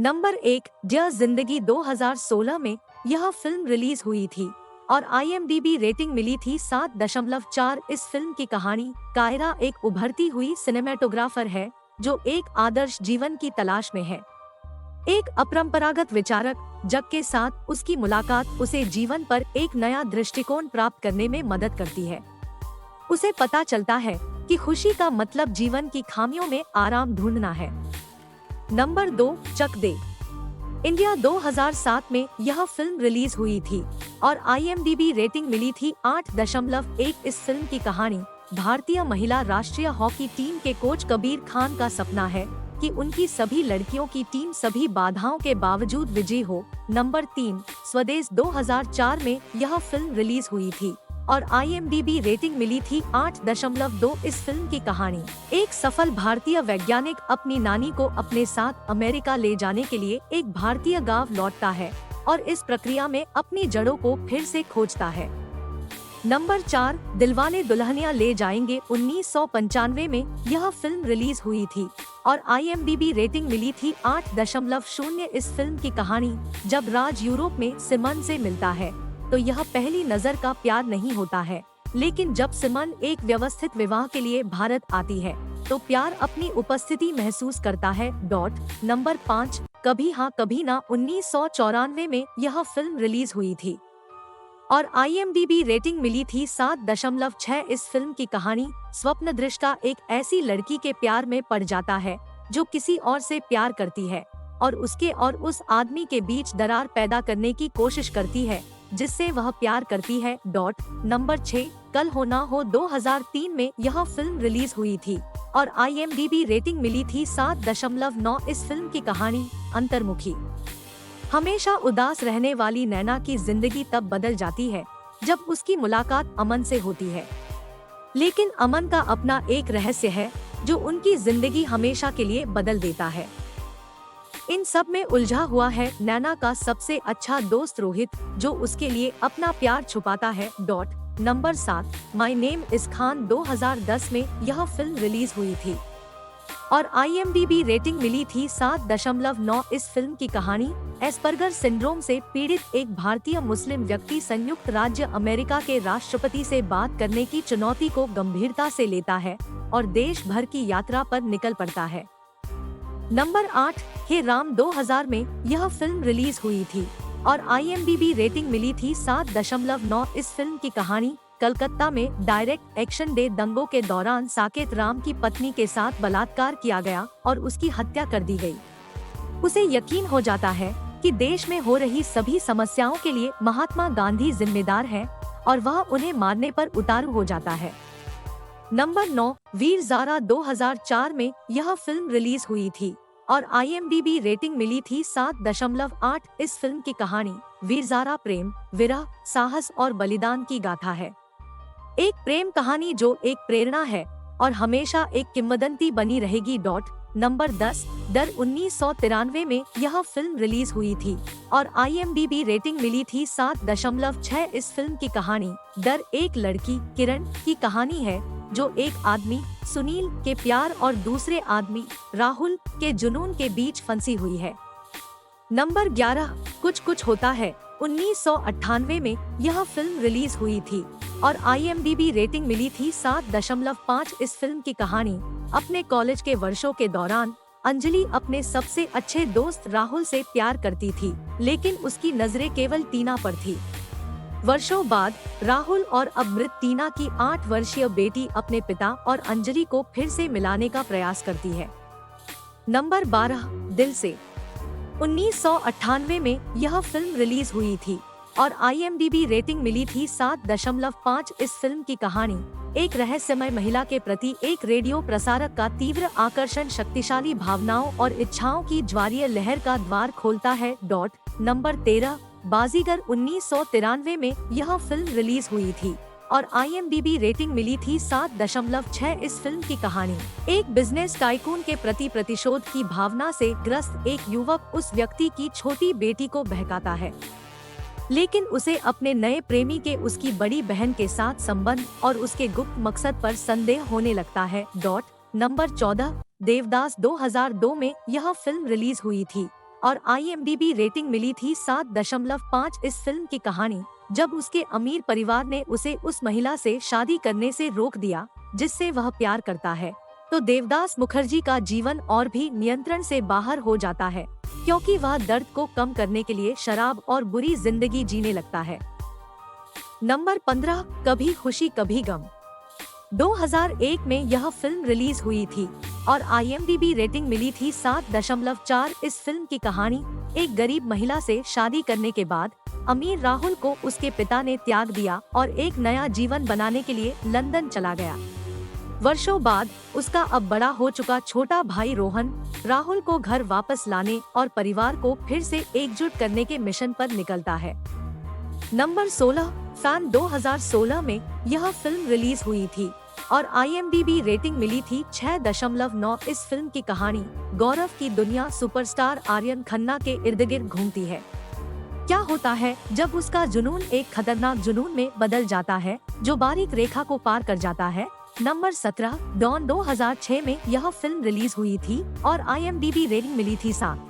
Number 1, dear जिंदगी 2016 में यह फिल्म रिलीज हुई थी और IMDb रेटिंग मिली थी 7.4। इस फिल्म की कहानी कायरा एक उभरती हुई सिनेमेटोग्राफर है जो एक आदर्श जीवन की तलाश में है। एक अपरंपरागत विचारक जग के साथ उसकी मुलाकात उसे जीवन पर एक नया दृष्टिकोण प्राप्त करने में मदद करती है। उसे पता चलता है कि खुशी का मतलब जीवन की खामियों में आराम ढूंढना है। नंबर 2, चक दे इंडिया 2007 में यह फिल्म रिलीज हुई थी और IMDb रेटिंग मिली थी 8.1। इस फिल्म की कहानी भारतीय महिला राष्ट्रीय हॉकी टीम के कोच कबीर खान का सपना है कि उनकी सभी लड़कियों की टीम सभी बाधाओं के बावजूद विजयी हो। नंबर 3, स्वदेश 2004 में यह फिल्म रिलीज हुई थी और IMDb रेटिंग मिली थी 8.2। इस फिल्म की कहानी एक सफल भारतीय वैज्ञानिक अपनी नानी को अपने साथ अमेरिका ले जाने के लिए एक भारतीय गांव लौटता है और इस प्रक्रिया में अपनी जड़ों को फिर से खोजता है। नंबर 4, दिलवाले दुल्हनिया ले जाएंगे 1995 में यह फिल्म रिलीज हुई थी और IMDb रेटिंग मिली थी 8.0। इस फिल्म की कहानी जब राज यूरोप में सिमन से मिलता है तो यह पहली नजर का प्यार नहीं होता है, लेकिन जब सिमन एक व्यवस्थित विवाह के लिए भारत आती है तो प्यार अपनी उपस्थिति महसूस करता है। नंबर 5, कभी हाँ कभी ना 1994 में यह फिल्म रिलीज हुई थी और IMDb रेटिंग मिली थी 7.6। इस फिल्म की कहानी स्वप्नदृष्टा एक ऐसी लड़की के प्यार में पड़ जाता है जो किसी और से प्यार करती है और उसके और उस आदमी के बीच दरार पैदा करने की कोशिश करती है जिससे वह प्यार करती है। नंबर 6, कल हो ना हो 2003 में यह फिल्म रिलीज हुई थी और IMDb रेटिंग मिली थी 7.9। इस फिल्म की कहानी अंतर्मुखी हमेशा उदास रहने वाली नैना की जिंदगी तब बदल जाती है जब उसकी मुलाकात अमन से होती है, लेकिन अमन का अपना एक रहस्य है जो उनकी जिंदगी हमेशा के लिए बदल देता है। इन सब में उलझा हुआ है नैना का सबसे अच्छा दोस्त रोहित जो उसके लिए अपना प्यार छुपाता है। Number 7, my name is Khan 2010 में यह फिल्म रिलीज हुई थी और IMDb रेटिंग मिली थी 7.9। इस फिल्म की कहानी एस्पर्गर सिंड्रोम से पीड़ित एक भारतीय मुस्लिम व्यक्ति संयुक्त राज्य अमेरिका के राष्ट्रपति से बात करने की चुनौती को गंभीरता से लेता है और देश भर की यात्रा पर निकल पड़ता है। नंबर 8, हे राम 2000 में यह फिल्म रिलीज हुई थी और IMDb रेटिंग मिली थी 7.9। इस फिल्म की कहानी कलकत्ता में डायरेक्ट एक्शन डे दंगों के दौरान साकेत राम की पत्नी के साथ बलात्कार किया गया और उसकी हत्या कर दी गई। उसे यकीन हो जाता है कि देश में हो रही सभी समस्याओं के लिए महात्मा गांधी जिम्मेदार हैं और वह उन्हें मारने पर उतारू हो जाता है। नंबर 9, वीर ज़ारा 2004 में यह फिल्म रिलीज हुई थी और IMDb रेटिंग मिली थी 7.8। इस फिल्म की कहानी वीर ज़ारा प्रेम, विरह, साहस और बलिदान की गाथा है। एक प्रेम कहानी जो एक प्रेरणा है और हमेशा एक किंवदंती बनी रहेगी। नंबर 10, डर 1993 में यह फिल्म रिलीज हुई थी और IMDb रेटिंग मिली थी 7.6। इस फिल्म की कहानी डर एक लड़की किरण की कहानी है जो एक आदमी सुनील के प्यार और दूसरे आदमी राहुल के जुनून के बीच फंसी हुई है। नंबर 11, कुछ कुछ होता है 1998 में यह फिल्म रिलीज हुई थी और IMDb रेटिंग मिली थी 7.5। इस फिल्म की कहानी अपने कॉलेज के वर्षों के दौरान अंजलि अपने सबसे अच्छे दोस्त राहुल से प्यार करती थी, लेकिन उसकी नजरें केवल टीना पर थी। वर्षों बाद राहुल और अब मृत टीना की 8 वर्षीय बेटी अपने पिता और अंजलि को फिर से मिलाने का प्रयास करती है। नंबर 12, दिल से 1998 में यह फिल्म रिलीज हुई थी और IMDb रेटिंग मिली थी 7.5। इस फिल्म की कहानी एक रहस्यमय महिला के प्रति एक रेडियो प्रसारक का तीव्र आकर्षण शक्तिशाली भावनाओं और इच्छाओं की ज्वारीय लहर का द्वार खोलता है। नंबर 13, बाजीगर 1993 में यह फिल्म रिलीज हुई थी और IMDb रेटिंग मिली थी 7.6। इस फिल्म की कहानी एक बिजनेस टाइकून के प्रति प्रतिशोध की भावना से ग्रस्त एक युवक उस व्यक्ति की छोटी बेटी को बहकाता है, लेकिन उसे अपने नए प्रेमी के उसकी बड़ी बहन के साथ संबंध और उसके गुप्त मकसद पर संदेह होने लगता है। नंबर 14, देवदास 2002 में यह फिल्म रिलीज हुई थी और IMDb रेटिंग मिली थी 7.5। इस फिल्म की कहानी, जब उसके अमीर परिवार ने उसे उस महिला से शादी करने से रोक दिया जिससे वह प्यार करता है, तो देवदास मुखर्जी का जीवन और भी नियंत्रण से बाहर हो जाता है, क्योंकि वह दर्द को कम करने के लिए शराब और बुरी जिंदगी जीने लगता है। नंबर 15, कभी खुशी कभी गम। 2001 में यह फिल्म रिलीज हुई थी और IMDb रेटिंग मिली थी 7.4। इस फिल्म की कहानी, एक गरीब महिला से शादी करने के बाद अमीर राहुल को उसके पिता ने त्याग दिया और एक नया जीवन बनाने के लिए लंदन चला गया। वर्षों बाद उसका अब बड़ा हो चुका छोटा भाई रोहन राहुल को घर वापस लाने और परिवार को फिर से एकजुट करने के मिशन पर निकलता है। Number 16, fan. 2016 में यह फिल्म रिलीज हुई थी और IMDb रेटिंग मिली थी 6.9। इस फिल्म की कहानी, गौरव की दुनिया सुपरस्टार आर्यन खन्ना के इर्द गिर्द घूमती है। क्या होता है जब उसका जुनून एक खतरनाक जुनून में बदल जाता है जो बारीक रेखा को पार कर जाता है। Number 17, don. 2006 में यह फिल्म रिलीज हुई थी और IMDb रेटिंग मिली थी 7।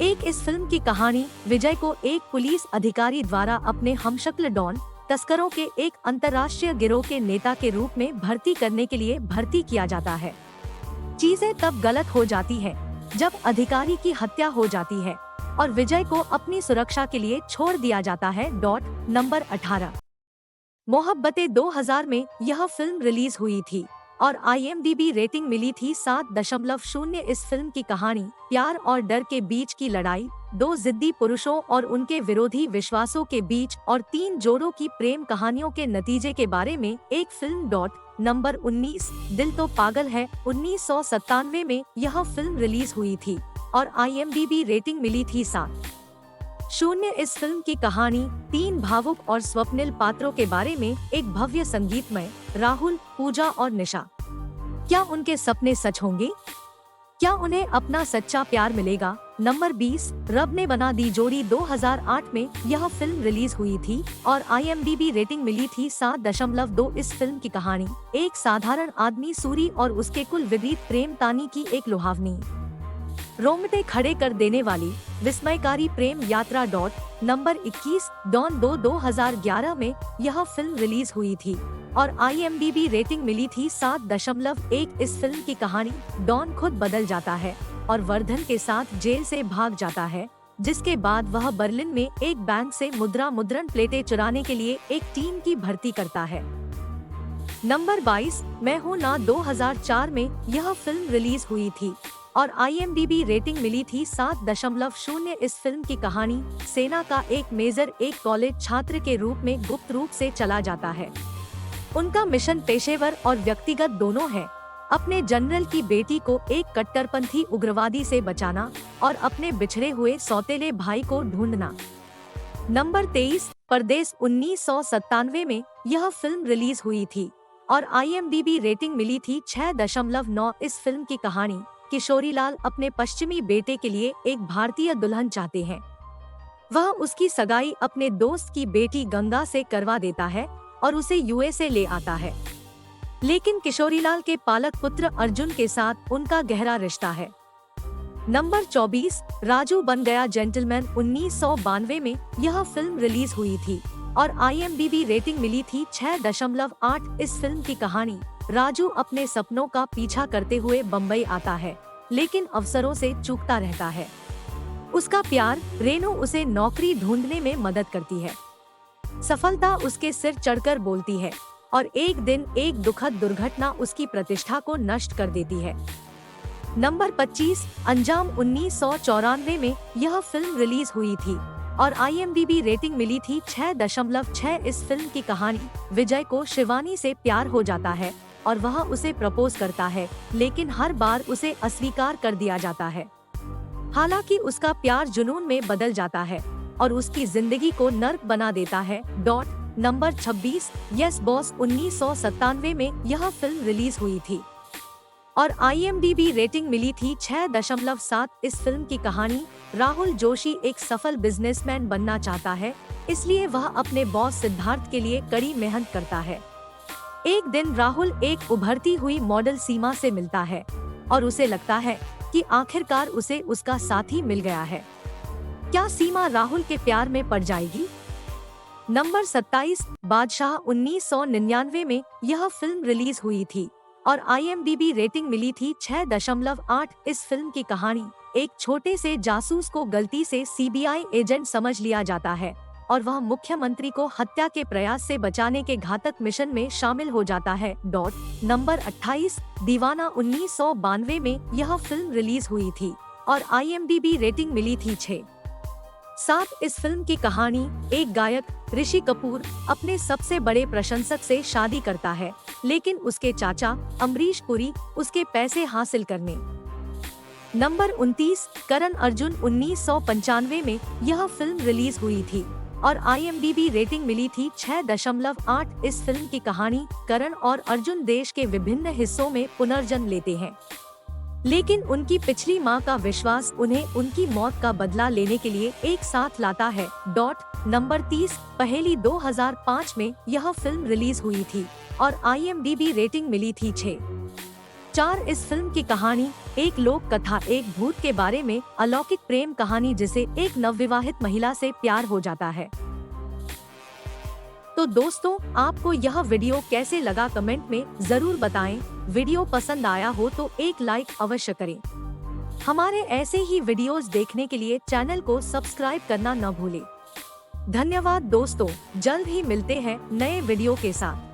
इस फिल्म की कहानी, विजय को एक पुलिस अधिकारी द्वारा अपने हमशक्ल डॉन तस्करों के एक अंतर्राष्ट्रीय गिरोह के नेता के रूप में भर्ती करने के लिए भर्ती किया जाता है। चीजें तब गलत हो जाती है जब अधिकारी की हत्या हो जाती है और विजय को अपनी सुरक्षा के लिए छोड़ दिया जाता है। नंबर 18, मोहब्बतें। 2000 में यह फिल्म रिलीज हुई थी और IMDb रेटिंग मिली थी 7.0। इस फिल्म की कहानी, प्यार और डर के बीच की लड़ाई, दो जिद्दी पुरुषों और उनके विरोधी विश्वासों के बीच और तीन जोड़ों की प्रेम कहानियों के नतीजे के बारे में एक फिल्म। नंबर 19, दिल तो पागल है। 1997 में यह फिल्म रिलीज हुई थी और IMDb रेटिंग मिली थी 7। इस फिल्म की कहानी, तीन भावुक और स्वप्निल पात्रों के बारे में एक भव्य संगीतमय, राहुल, पूजा और निशा। क्या उनके सपने सच होंगे? क्या उन्हें अपना सच्चा प्यार मिलेगा? नंबर 20, रब ने बना दी जोड़ी। 2008 में यह फिल्म रिलीज हुई थी और IMDb रेटिंग मिली थी 7.2। इस फिल्म की कहानी, एक साधारण आदमी सूरी और उसके कुल विपरीत प्रेम तानी की एक लुभावनी, रोंगटे खड़े कर देने वाली विस्मयकारी प्रेम यात्रा। Number 21, don 2। 2011 में यह फिल्म रिलीज हुई थी और IMDb रेटिंग मिली थी 7.1। इस फिल्म की कहानी, डॉन खुद बदल जाता है और वर्धन के साथ जेल से भाग जाता है, जिसके बाद वह बर्लिन में एक बैंक से मुद्रण प्लेटें चुराने के लिए एक टीम की भर्ती करता है। नंबर 22, मैं हूँ ना। 2004 में यह फिल्म रिलीज हुई थी और IMDb रेटिंग मिली थी 7.0। इस फिल्म की कहानी, सेना का एक मेजर एक कॉलेज छात्र के रूप में गुप्त रूप से चला जाता है। उनका मिशन पेशेवर और व्यक्तिगत दोनों है, अपने जनरल की बेटी को एक कट्टरपंथी उग्रवादी से बचाना और अपने बिछड़े हुए सौतेले भाई को ढूंढना। नंबर 23, परदेस। 1997 में यह फिल्म रिलीज हुई थी और IMDb रेटिंग मिली थी 6.9। इस फिल्म की कहानी, किशोरीलाल अपने पश्चिमी बेटे के लिए एक भारतीय दुल्हन चाहते हैं। वह उसकी सगाई अपने दोस्त की बेटी गंगा से करवा देता है और उसे USA ले आता है, लेकिन किशोरीलाल के पालक पुत्र अर्जुन के साथ उनका गहरा रिश्ता है। नंबर 24, राजू बन गया जेंटलमैन। 1992 में यह फिल्म रिलीज हुई थी और IMDb रेटिंग मिली थी 6.8। इस फिल्म की कहानी, राजू अपने सपनों का पीछा करते हुए बम्बई आता है, लेकिन अवसरों से चूकता रहता है। उसका प्यार रेनू उसे नौकरी ढूंढने में मदद करती है। सफलता उसके सिर चढ़कर बोलती है और एक दिन एक दुखद दुर्घटना उसकी प्रतिष्ठा को नष्ट कर देती है। नंबर 25, अंजाम। 1994 में यह फिल्म रिलीज हुई थी और IMDb रेटिंग मिली थी 6.6। इस फिल्म की कहानी, विजय को शिवानी से प्यार हो जाता है और वह उसे प्रपोज करता है, लेकिन हर बार उसे अस्वीकार कर दिया जाता है। हालांकि उसका प्यार जुनून में बदल जाता है और उसकी जिंदगी को नर्क बना देता है। Number 26, yes boss. 1997 में यह फिल्म रिलीज हुई थी और IMDb रेटिंग मिली थी 6.7। इस फिल्म की कहानी, राहुल जोशी एक सफल बिजनेसमैन बनना चाहता है, इसलिए वह अपने बॉस सिद्धार्थ के लिए कड़ी मेहनत करता है। एक दिन राहुल एक उभरती हुई मॉडल सीमा से मिलता है और उसे लगता है कि आखिरकार उसे उसका साथी मिल गया है। क्या सीमा राहुल के प्यार में पड़ जाएगी? नंबर 27, बादशाह 1999 में यह फिल्म रिलीज हुई थी और IMDb रेटिंग मिली थी 6.8। इस फिल्म की कहानी, एक छोटे से जासूस को गलती से CBI एजेंट समझ लिया जाता है और वह मुख्यमंत्री को हत्या के प्रयास से बचाने के घातक मिशन में शामिल हो जाता है। नंबर 28, दीवाना 1992 में यह फिल्म रिलीज हुई थी और IMDb रेटिंग मिली थी 6.7। इस फिल्म की कहानी, एक गायक ऋषि कपूर अपने सबसे बड़े प्रशंसक से शादी करता है, लेकिन उसके चाचा अमरीश पुरी उसके पैसे हासिल करने। नंबर 29, करण अर्जुन 1995 में यह फिल्म रिलीज हुई थी और IMDb रेटिंग मिली थी 6.8। इस फिल्म की कहानी, करण और अर्जुन देश के विभिन्न हिस्सों में पुनर्जन्म लेते हैं, लेकिन उनकी पिछली मां का विश्वास उन्हें उनकी मौत का बदला लेने के लिए एक साथ लाता है। नंबर 30, पहेली 2005 में यह फिल्म रिलीज हुई थी और IMDb रेटिंग मिली थी 6.4। इस फिल्म की कहानी, एक लोक कथा, एक भूत के बारे में अलौकिक प्रेम कहानी जिसे एक नवविवाहित महिला से प्यार हो जाता है। तो दोस्तों, आपको यह वीडियो कैसे लगा कमेंट में जरूर बताएं। वीडियो पसंद आया हो तो एक लाइक अवश्य करें। हमारे ऐसे ही वीडियोस देखने के लिए चैनल को सब्सक्राइब करना न भूलें। धन्यवाद दोस्तों, जल्द ही मिलते हैं नए वीडियो के साथ।